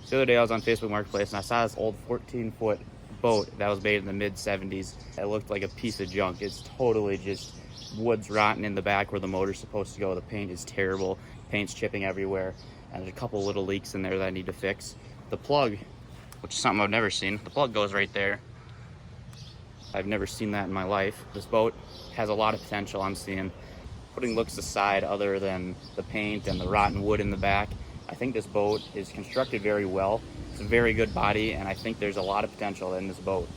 The other day I was on Facebook Marketplace and I saw this old 14-foot boat that was made in the mid-70s. It looked like a piece of junk. It's totally just wood's rotten in the back where the motor's supposed to go. The paint is terrible. Paint's chipping everywhere. And there's a couple little leaks in there that I need to fix. The plug, which is something I've never seen, the plug goes right there. I've never seen that in my life. This boat has a lot of potential, I'm seeing. Putting looks aside, other than the paint and the rotten wood in the back, I think this boat is constructed very well. It's a very good body, and I think there's a lot of potential in this boat.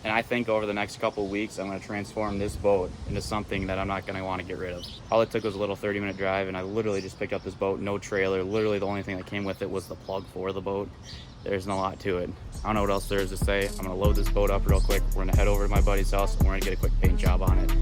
And I think over the next couple of weeks, I'm going to transform this boat into something that I'm not going to want to get rid of. All it took was a little 30-minute drive, and I literally just picked up this boat, no trailer. Literally the only thing that came with it was the plug for the boat. There's not a lot to it. I don't know what else there is to say. I'm going to load this boat up real quick. We're going to head over to my buddy's house, and we're going to get a quick paint job on it.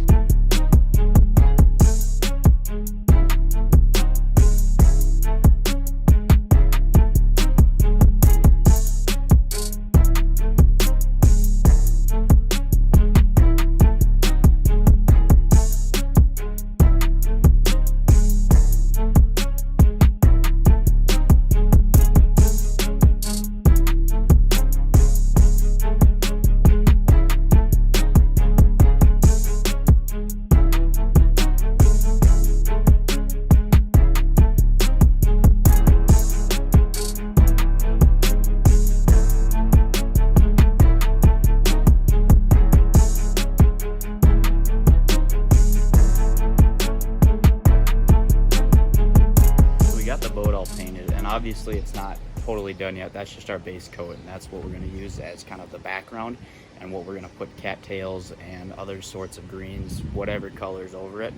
Obviously it's not totally done yet. That's just our base coat, and that's what we're going to use as kind of the background, and what we're going to put cattails and other sorts of greens, whatever colors over it,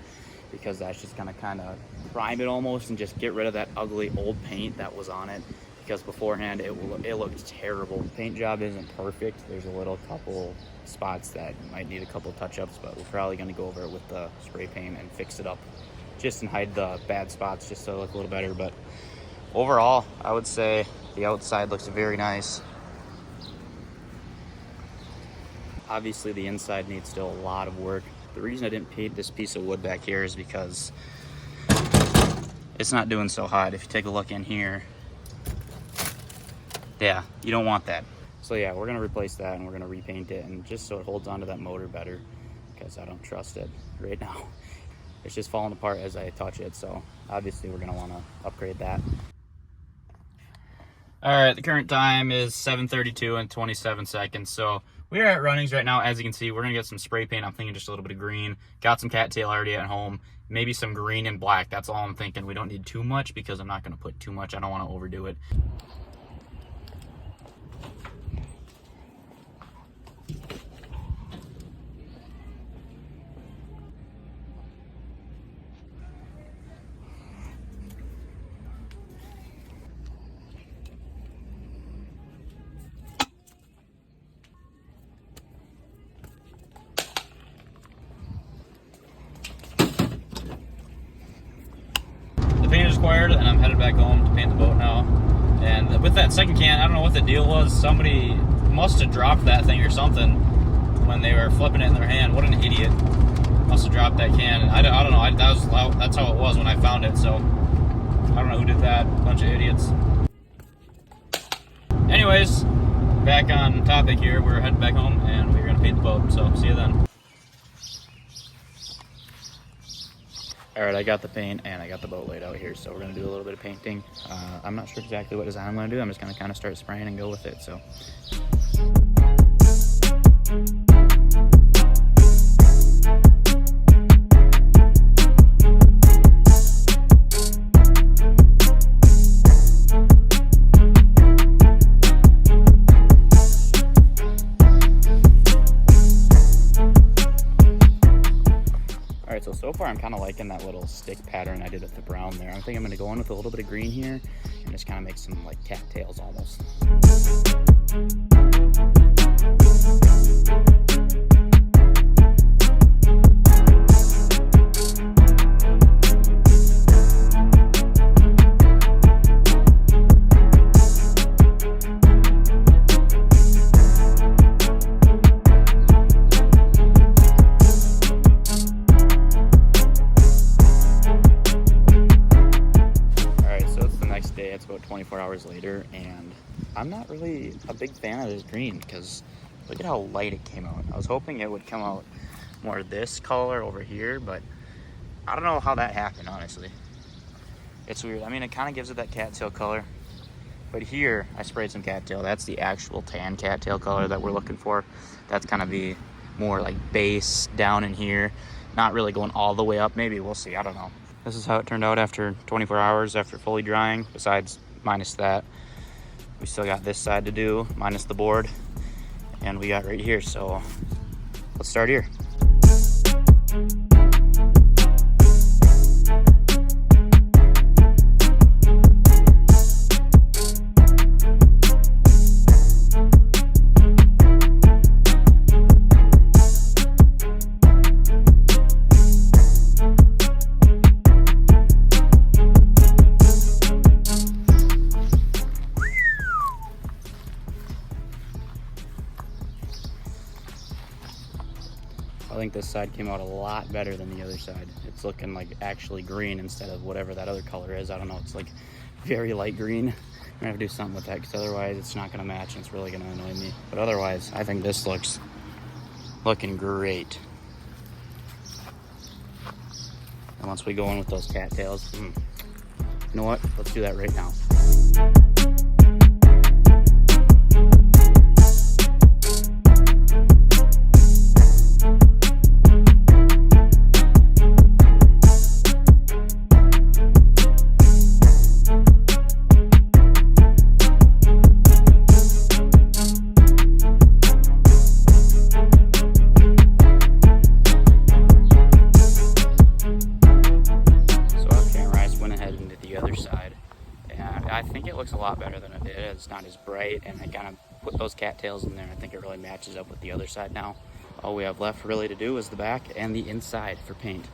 because that's just going to kind of prime it almost and just get rid of that ugly old paint that was on it, because beforehand it looked terrible. The paint job isn't perfect. There's a little couple spots that might need a couple touch-ups, but we're probably going to go over it with the spray paint and fix it up just and hide the bad spots just so it look a little better. But overall, I would say the outside looks very nice. Obviously, the inside needs still a lot of work. The reason I didn't paint this piece of wood back here is because it's not doing so hot. If you take a look in here, yeah, you don't want that. So yeah, we're gonna replace that and we're gonna repaint it, and just so it holds onto that motor better, because I don't trust it right now. It's just falling apart as I touch it, so obviously we're gonna wanna upgrade that. All right, the current time is 7:32 and 27 seconds. So we are at Runnings right now. As you can see, we're gonna get some spray paint. I'm thinking just a little bit of green. Got some cattail already at home. Maybe some green and black. That's all I'm thinking. We don't need too much because I'm not gonna put too much. I don't wanna overdo it. The paint is acquired, and I'm headed back home to paint the boat now. And with that second can, I don't know what the deal was. Somebody must have dropped that thing or something when they were flipping it in their hand. What an idiot. Must have dropped that can. And I don't know. That's how it was when I found it. So I don't know who did that. Bunch of idiots. Anyways, back on topic here. We're heading back home, and we're going to paint the boat. So see you then. All right, I got the paint and I got the boat laid out here, so we're gonna do a little bit of painting. I'm not sure exactly what design I'm gonna do. I'm just gonna kind of start spraying and go with it, so. So far I'm kind of liking that little stick pattern I did with the brown there. I think I'm going to go in with a little bit of green here and just kind of make some like cattails almost. It's about 24 hours later, and I'm not really a big fan of this green because look at how light it came out. I was hoping it would come out more this color over here, but I don't know how that happened, honestly. It's weird. I mean, it kind of gives it that cattail color, but here I sprayed some cattail. That's the actual tan cattail color that we're looking for. That's kind of the more like base down in here, not really going all the way up. Maybe we'll see, I don't know. This is how it turned out after 24 hours after fully drying, besides minus that. We still got this side to do, minus the board, and we got right here. So let's start here. I think this side came out a lot better than the other side. It's looking like actually green instead of whatever that other color is. I don't know, it's like very light green. I'm gonna have to do something with that because otherwise it's not gonna match and it's really gonna annoy me. But otherwise, I think this looks looking great. And once we go in with those cattails, you know what? Let's do that right now. I think it looks a lot better than it did. It's not as bright, and I kind of put those cattails in there. I think it really matches up with the other side now. All we have left really to do is the back and the inside for paint.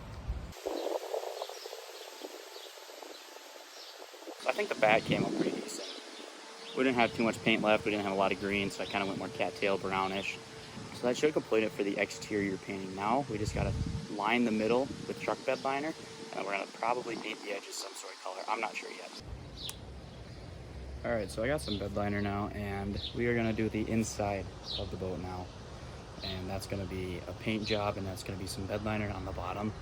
I think the back came up pretty decent. We didn't have too much paint left. We didn't have a lot of green, so I kind of went more cattail brownish. So that should complete it for the exterior painting. Now we just got to line the middle with truck bed liner, and we're going to probably paint the edges some sort of color. I'm not sure yet. All right, so I got some bed liner now, and we are gonna do the inside of the boat now. And that's gonna be a paint job, and that's gonna be some bed liner on the bottom.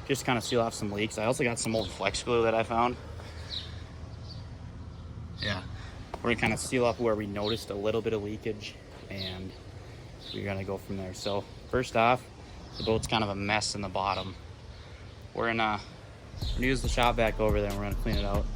Just kind of seal off some leaks. I also got some old flex glue that I found. Yeah, we're gonna kind of seal off where we noticed a little bit of leakage, and we're gonna go from there. So first off, the boat's kind of a mess in the bottom. We're gonna use the shop vac over there, and we're gonna clean it out.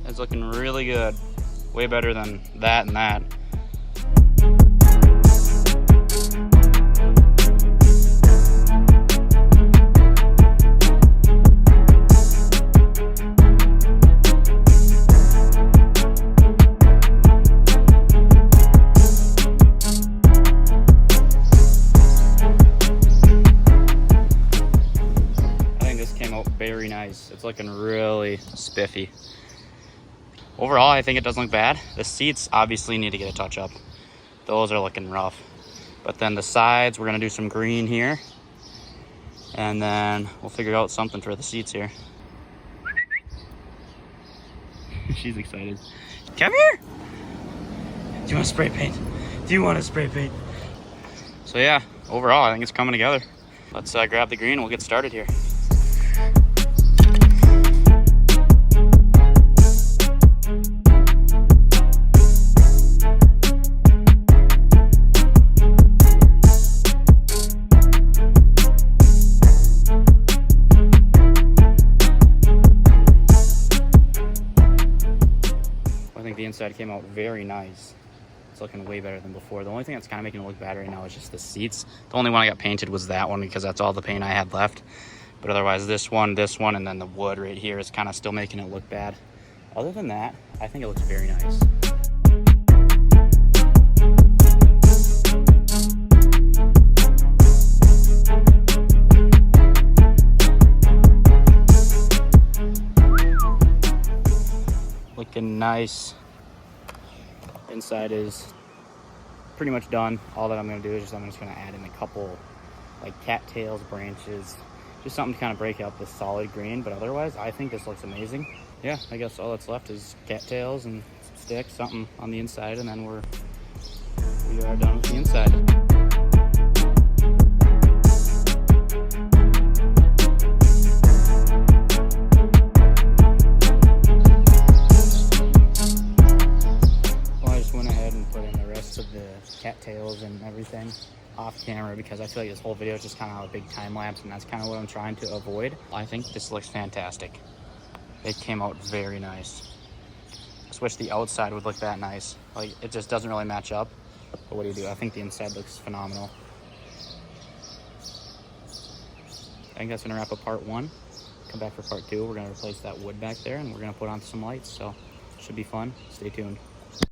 It's looking really good. Way better than that and that. I think this came out very nice. It's looking really spiffy. Overall, I think it doesn't look bad. The seats obviously need to get a touch up. Those are looking rough. But then the sides, we're gonna do some green here. And then we'll figure out something for the seats here. She's excited. Come here! Do you want to spray paint? Do you want to spray paint? So yeah, overall, I think it's coming together. Let's grab the green and we'll get started here. The inside came out very nice. It's looking way better than before. The only thing that's kind of making it look bad right now is just the seats. The only one I got painted was that one because that's all the paint I had left. But otherwise this one, and then the wood right here is kind of still making it look bad. Other than that, I think it looks very nice. nice. Inside is pretty much done. All that I'm gonna do is I'm just gonna add in a couple like cattails, branches, just something to kind of break up the solid green. But otherwise, I think this looks amazing. Yeah, I guess all that's left is cattails and some sticks, something on the inside, and then we are done with the inside. Of the cattails and everything off camera because I feel like this whole video is just kind of a big time lapse, and that's kind of what I'm trying to avoid. I think this looks fantastic. It came out very nice. I just wish the outside would look that nice. Like, it just doesn't really match up. But what do? I think the inside looks phenomenal. I think that's gonna wrap up part 1. Come back for part 2. We're gonna replace that wood back there and we're gonna put on some lights, so it should be fun. Stay tuned.